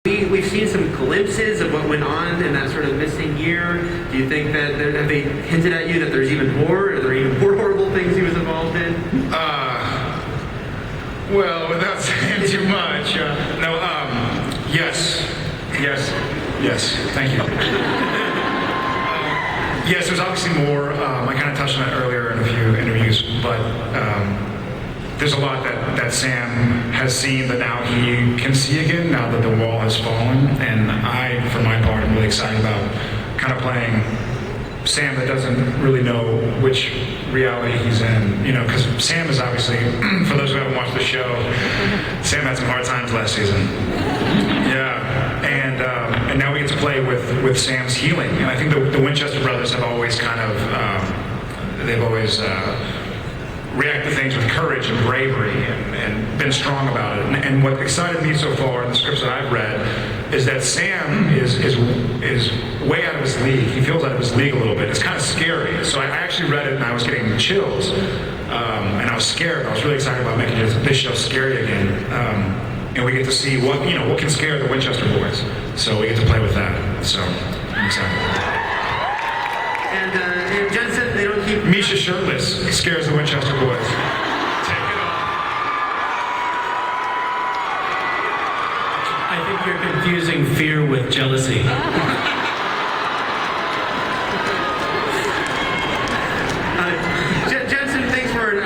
We've seen some glimpses of what went on in that sort of missing year. Do you think that have they hinted at you that there's even more? Are there even more horrible things he was involved in? Well, without saying too much, yes, thank you. Yes, there's obviously more. I kind of touched on it earlier in a few interviews, but there's a lot that Sam has seen that now he can see again, now that the wall has fallen. And I, for my part, am really excited about kind of playing Sam that doesn't really know which reality he's in. You know, because Sam is obviously, for those who haven't watched the show, Sam had some hard times last season. Yeah, and now we get to play with Sam's healing. And I think the Winchester brothers have always kind of, they've always react to things with courage and bravery and been strong about it. And what excited me so far in the scripts that I've read is that Sam is way out of his league. He feels out of his league a little bit. It's kind of scary. So I actually read it and I was getting chills. And I was scared. I was really excited about making this show scary again. And we get to see what can scare the Winchester boys. So we get to play with that. So I'm excited. And Jensen, they don't keep... Misha shirtless scares the Winchester boys. Take it off. I think you're confusing fear with jealousy. Jensen, thanks for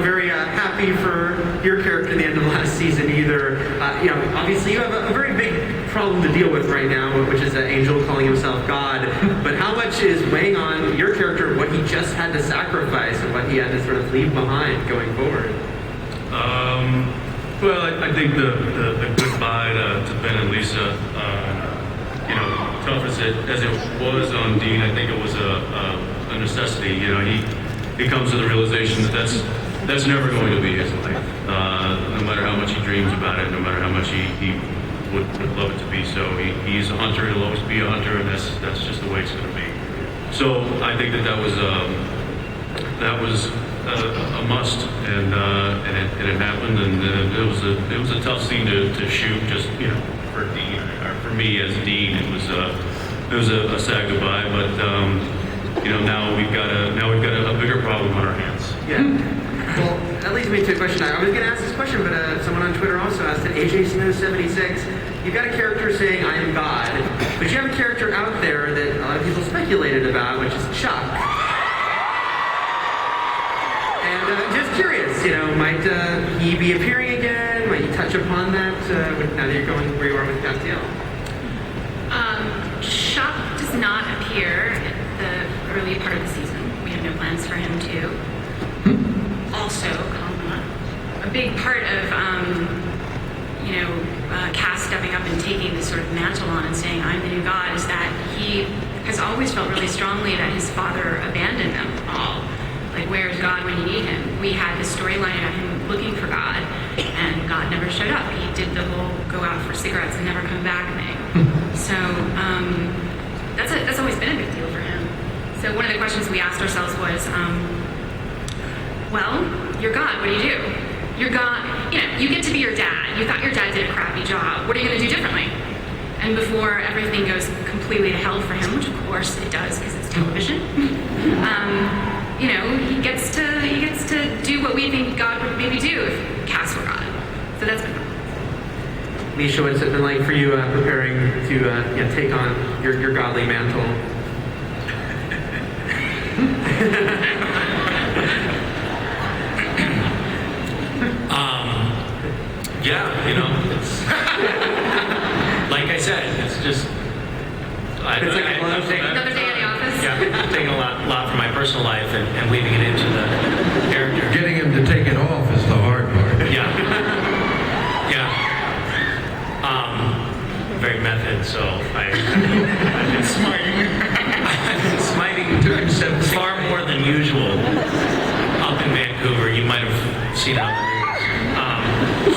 very happy for your character at the end of last season either. Obviously you have a very big problem to deal with right now, which is an angel calling himself God. But how much is weighing on your character what he just had to sacrifice and what he had to sort of leave behind going forward? Well, I think the goodbye to Ben and Lisa, tough as it was on Dean, I think it was a necessity. He comes to the realization that that's never going to be his life. No matter how much he dreams about it, no matter how much he would love it to be so. He's a hunter, he'll always be a hunter, and that's just the way it's going to be. So I think that was a must, and it happened, and it was a tough scene to shoot, just for Dean, or for me as Dean. It was a sad goodbye, but now we've got a bigger problem on our hands. Yeah. Well, that leads me to a question. I was going to ask this question, but someone on Twitter also asked it. AJ Snow 76. You've got a character saying, "I am God," but you have a character out there that a lot of people speculated about, which is Chuck. And just curious, might he be appearing again? Might you touch upon that now that you're going where you are with Castiel? Chuck does not appear at the early part of the season. We have no plans for him to. Also, a big part of Cass stepping up and taking this sort of mantle on and saying, "I'm the new God," is that he has always felt really strongly that his father abandoned them all. Like, where's God when you need him? We had this storyline about him looking for God, and God never showed up. He did the whole go out for cigarettes and never come back thing. So that's always been a big deal for him. So one of the questions we asked ourselves was, well, you're God, what do you do? You're God, you get to be your dad. You thought your dad did a crappy job. What are you going to do differently? And before everything goes completely to hell for him, which of course it does because it's television, he gets to do what we think God would maybe do if Cass were God. So that's been fun. Misha, what's it been like for you preparing to take on your godly mantle? It's like I said, it's just It's like another day in the office. Yeah, taking a lot from my personal life and weaving it into the character. Getting him to take it off is the hard part. Yeah. Very method, so I've been smiting. I've been smiting far more than usual up in Vancouver. You might have seen it on the news.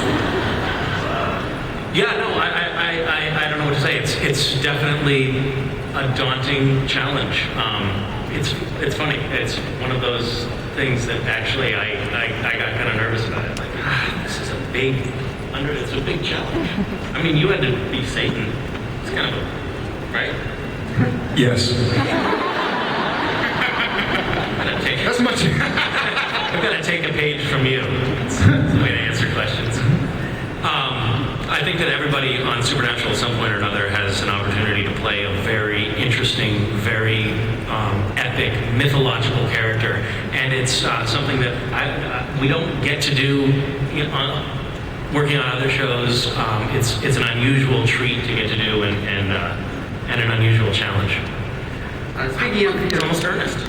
I don't know what to say. It's definitely a daunting challenge. It's funny. It's one of those things that actually I got kind of nervous about it. Like, this is a big It's a big challenge. I mean, you had to be Satan. It's kind of a, right? Yes. That's much. I'm gonna take a page from you. That's the way to answer questions. I think that everybody on Supernatural at some point or another has an opportunity to play a very interesting, very epic, mythological character, and it's something that we don't get to do working on other shows. It's an unusual treat to get to do, and an unusual challenge. Speaking of, It's almost earnest.